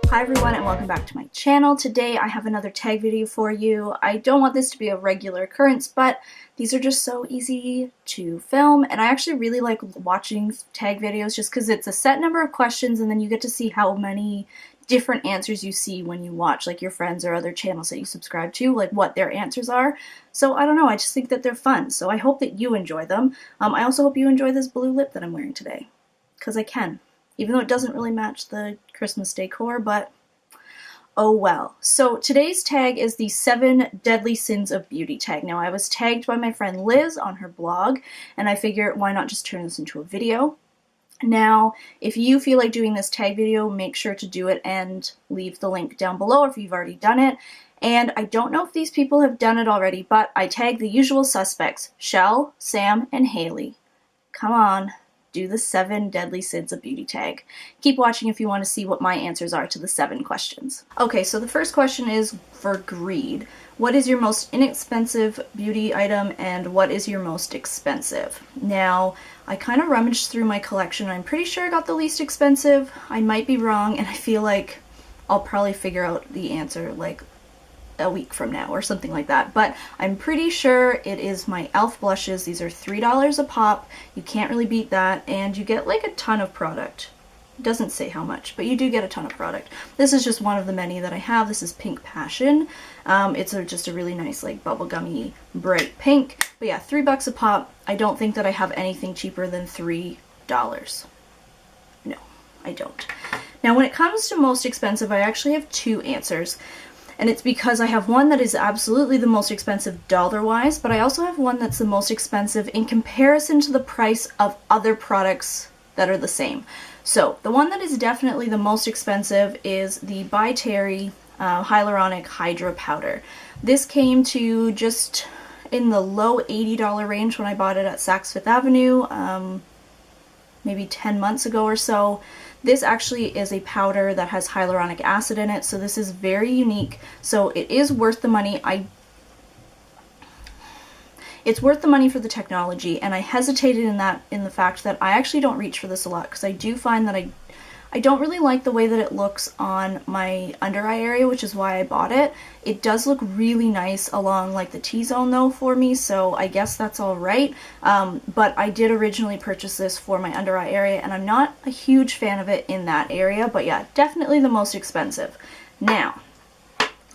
Hi everyone and welcome back to my channel. Today I have another tag video for you. I don't want this to be a regular occurrence, but these are just so easy to film, and I actually really like watching tag videos just because it's a set number of questions and then you get to see how many different answers you see when you watch like your friends or other channels that you subscribe to, like what their answers are. So I don't know, I just think that they're fun, so I hope that you enjoy them. I also hope you enjoy this blue lip that I'm wearing today, because I can. Even though it doesn't really match the Christmas decor, but oh well. So today's tag is the 7 Deadly Sins of Beauty tag. Now I was tagged by my friend Liz on her blog, and I figured why not just turn this into a video. Now, if you feel like doing this tag video, make sure to do it and leave the link down below if you've already done it. And I don't know if these people have done it already, but I tagged the usual suspects, Shell, Sam, and Haley. Come on. Do the 7 Deadly Sins of Beauty tag. Keep watching if you want to see what my answers are to the 7 questions. Okay, so the first question is for greed. What is your most inexpensive beauty item and what is your most expensive? Now, I kind of rummaged through my collection. I'm pretty sure I got the least expensive. I might be wrong, and I feel like I'll probably figure out the answer like a week from now or something like that, but I'm pretty sure it is my e.l.f. blushes. These are $3 a pop. You can't really beat that, and you get like a ton of product. It doesn't say how much, but you do get a ton of product. This is just one of the many that I have. This is Pink Passion. It's just a really nice like bubblegummy bright pink, but yeah, $3 a pop. I don't think that I have anything cheaper than $3. No, I don't. Now when it comes to most expensive, I actually have 2 answers. And it's because I have one that is absolutely the most expensive dollar-wise, but I also have one that's the most expensive in comparison to the price of other products that are the same. So the one that is definitely the most expensive is the By Terry Hyaluronic Hydra Powder. This came to just in the low $80 range when I bought it at Saks Fifth Avenue, maybe 10 months ago or so. This actually is a powder that has hyaluronic acid in it, so this is very unique. So it is worth the money. It's worth the money for the technology, and I hesitated in the fact that I actually don't reach for this a lot because I do find that I don't really like the way that it looks on my under eye area, which is why I bought it. It does look really nice along like the T-zone though for me, so I guess that's alright. But I did originally purchase this for my under eye area, and I'm not a huge fan of it in that area, but yeah, definitely the most expensive. Now,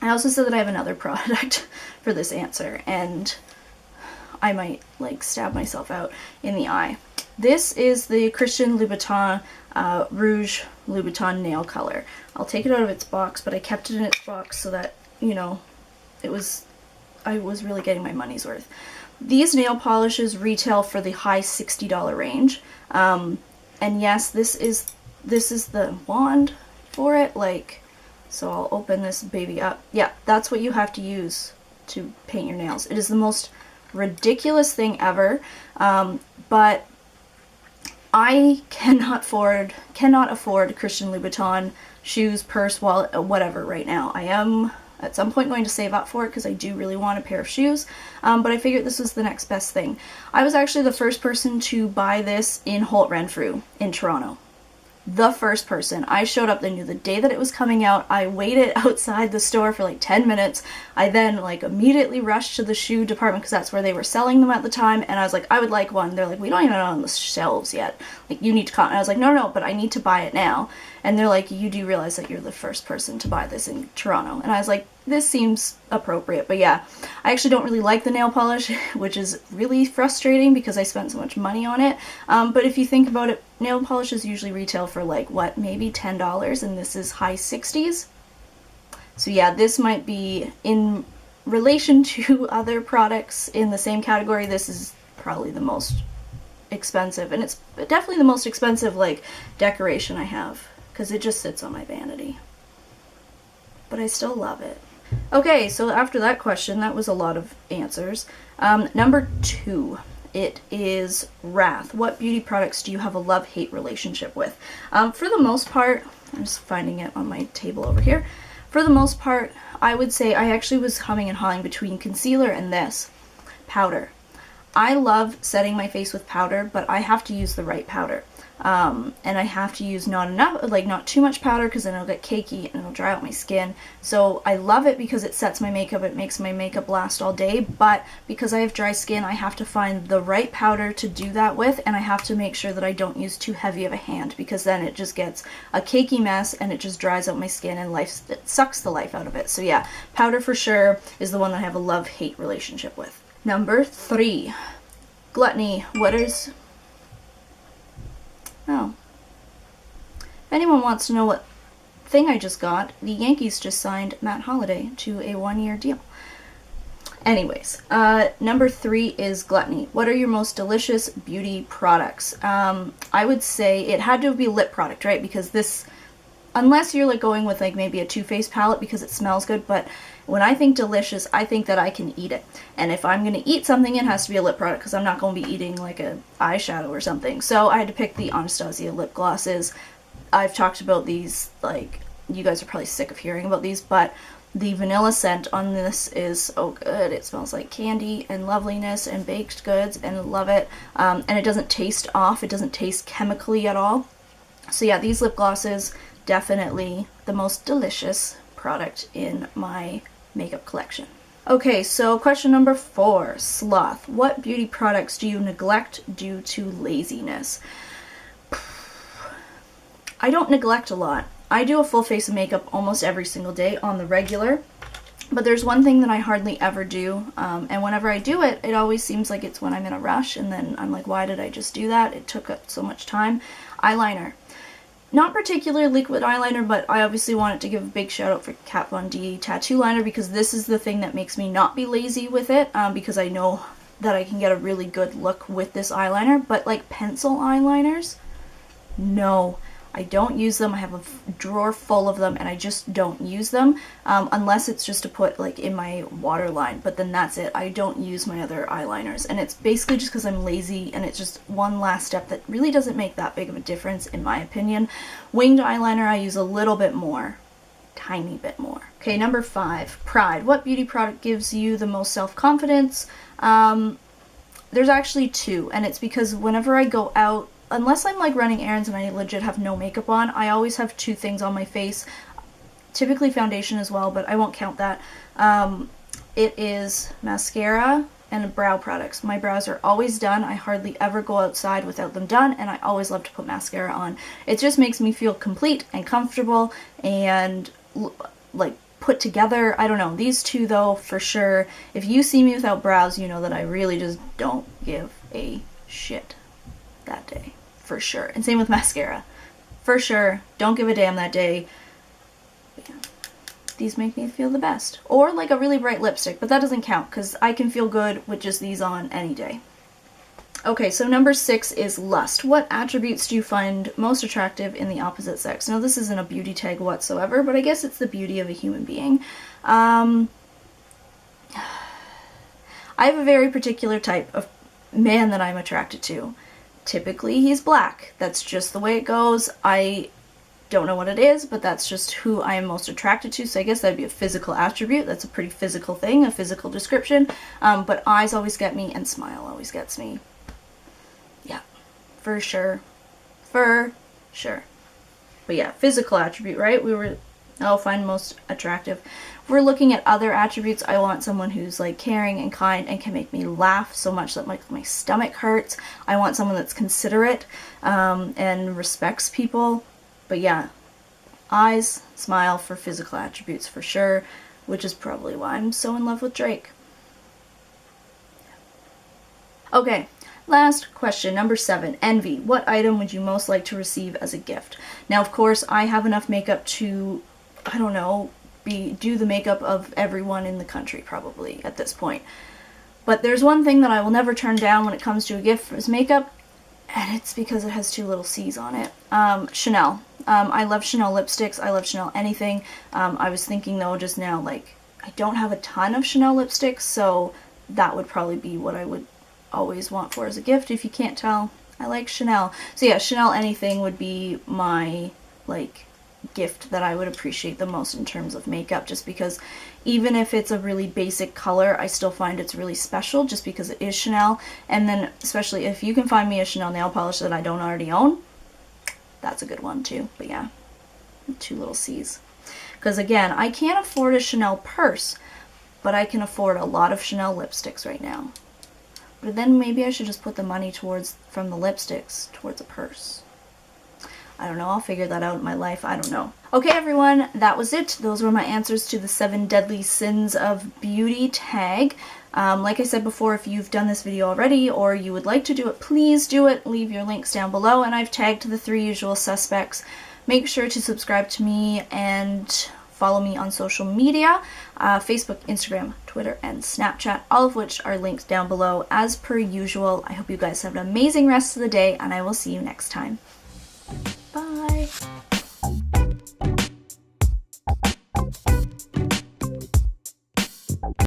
I also said that I have another product for this answer, and I might like stab myself out in the eye. This is the Christian Louboutin Rouge Louboutin nail color. I'll take it out of its box, but I kept it in its box so that, you know, I was really getting my money's worth. These nail polishes retail for the high $60 range. And yes, this is the wand for it, like, so I'll open this baby up. Yeah, that's what you have to use to paint your nails. It is the most ridiculous thing ever, but I cannot afford Christian Louboutin shoes, purse, wallet, whatever right now. I am at some point going to save up for it because I do really want a pair of shoes, but I figured this was the next best thing. I was actually the first person to buy this in Holt Renfrew in Toronto. The first person. I showed up, they knew the day that it was coming out. I waited outside the store for like 10 minutes. I then like immediately rushed to the shoe department because that's where they were selling them at the time, and I was like, I would like one. They're like, we don't even have it on the shelves yet. Like, you need to come. And I was like, no, but I need to buy it now. And they're like, you do realize that you're the first person to buy this in Toronto. And I was like, this seems appropriate. But yeah, I actually don't really like the nail polish, which is really frustrating because I spent so much money on it. But if you think about it, nail polishes usually retail for like, what, maybe $10, and this is high 60s. So yeah, this might be, in relation to other products in the same category, this is probably the most expensive. And it's definitely the most expensive like decoration I have, because it just sits on my vanity. But I still love it. Okay, so after that question, that was a lot of answers. Number 2, it is Wrath. What beauty products do you have a love-hate relationship with? For the most part, I'm just finding it on my table over here. For the most part, I would say I actually was humming and hawing between concealer and this powder. I love setting my face with powder, but I have to use the right powder. and I have to use not enough, like not too much powder, because then it'll get cakey and it'll dry out my skin. So I love it because it sets my makeup, it makes my makeup last all day, but because I have dry skin, I have to find the right powder to do that with, and I have to make sure that I don't use too heavy of a hand, because then it just gets a cakey mess and it just dries out my skin and it sucks the life out of it. So yeah, powder for sure is the one that I have a love-hate relationship with. Number 3, Gluttony. What is... Oh. If anyone wants to know what thing I just got, the Yankees just signed Matt Holliday to a 1-year deal. Anyways, number 3 is Gluttony. What are your most delicious beauty products? I would say it had to be a lip product, right? Because this, unless you're like going with like maybe a Too Faced palette because it smells good, but when I think delicious, I think that I can eat it. And if I'm going to eat something, it has to be a lip product, because I'm not going to be eating like a eyeshadow or something. So I had to pick the Anastasia lip glosses. I've talked about these, like, you guys are probably sick of hearing about these, but the vanilla scent on this is so good. It smells like candy and loveliness and baked goods, and I love it. And it doesn't taste off. It doesn't taste chemically at all. So yeah, these lip glosses, definitely the most delicious product in my makeup collection. Okay, so question number 4, Sloth. What beauty products do you neglect due to laziness? I don't neglect a lot. I do a full face of makeup almost every single day on the regular, but there's one thing that I hardly ever do, and whenever I do it, it always seems like it's when I'm in a rush, and then I'm like, why did I just do that? It took up so much time. Eyeliner. Not particularly liquid eyeliner, but I obviously wanted to give a big shout out for Kat Von D tattoo liner, because this is the thing that makes me not be lazy with it, because I know that I can get a really good look with this eyeliner. But like pencil eyeliners, no, I don't use them. I have a drawer full of them and I just don't use them, unless it's just to put like in my waterline, but then that's it. I don't use my other eyeliners, and it's basically just because I'm lazy, and it's just one last step that really doesn't make that big of a difference in my opinion. Winged eyeliner I use a little bit more, tiny bit more. Okay, number 5, Pride. What beauty product gives you the most self-confidence? There's actually 2, and it's because whenever I go out, unless I'm like running errands and I legit have no makeup on, I always have 2 things on my face. Typically foundation as well, but I won't count that. It is mascara and brow products. My brows are always done. I hardly ever go outside without them done, and I always love to put mascara on. It just makes me feel complete and comfortable and like put together. I don't know. These 2 though, for sure. If you see me without brows, you know that I really just don't give a shit that day. For sure. And same with mascara. For sure. Don't give a damn that day. But yeah, these make me feel the best. Or like a really bright lipstick, but that doesn't count because I can feel good with just these on any day. Okay, so number 6 is lust. What attributes do you find most attractive in the opposite sex? Now this isn't a beauty tag whatsoever, but I guess it's the beauty of a human being. I have a very particular type of man that I'm attracted to. Typically he's black. That's just the way it goes. I don't know what it is, but that's just who I am most attracted to. So I guess that'd be a physical attribute. That's a pretty physical thing, a physical description. But eyes always get me, and smile always gets me. Yeah, for sure. For sure. But yeah, physical attribute, right? I'll find most attractive. If we're looking at other attributes, I want someone who's like caring and kind and can make me laugh so much that my stomach hurts. I want someone that's considerate and respects people. But yeah, eyes, smile for physical attributes for sure, which is probably why I'm so in love with Drake. Okay, last question, number 7, envy. What item would you most like to receive as a gift? Now, of course, I have enough makeup to, I don't know, do the makeup of everyone in the country probably at this point. But there's one thing that I will never turn down when it comes to a gift as makeup, and it's because it has 2 little C's on it. Chanel. I love Chanel lipsticks. I love Chanel anything. I was thinking though just now, like, I don't have a ton of Chanel lipsticks, so that would probably be what I would always want for as a gift. If you can't tell, I like Chanel. So yeah, Chanel anything would be my, like, gift that I would appreciate the most in terms of makeup, just because even if it's a really basic color, I still find it's really special just because it is Chanel. And then especially if you can find me a Chanel nail polish that I don't already own, That's a good one too. But yeah, 2 little C's. Because again, I can't afford a Chanel purse, but I can afford a lot of Chanel lipsticks right now. But then maybe I should just put the money from the lipsticks towards a purse. I don't know, I'll figure that out in my life, I don't know. Okay everyone, that was it. Those were my answers to the 7 deadly sins of beauty tag. Like I said before, if you've done this video already or you would like to do it, please do it. Leave your links down below, and I've tagged the 3 usual suspects. Make sure to subscribe to me and follow me on social media, Facebook, Instagram, Twitter, and Snapchat, all of which are linked down below as per usual. I hope you guys have an amazing rest of the day, and I will see you next time.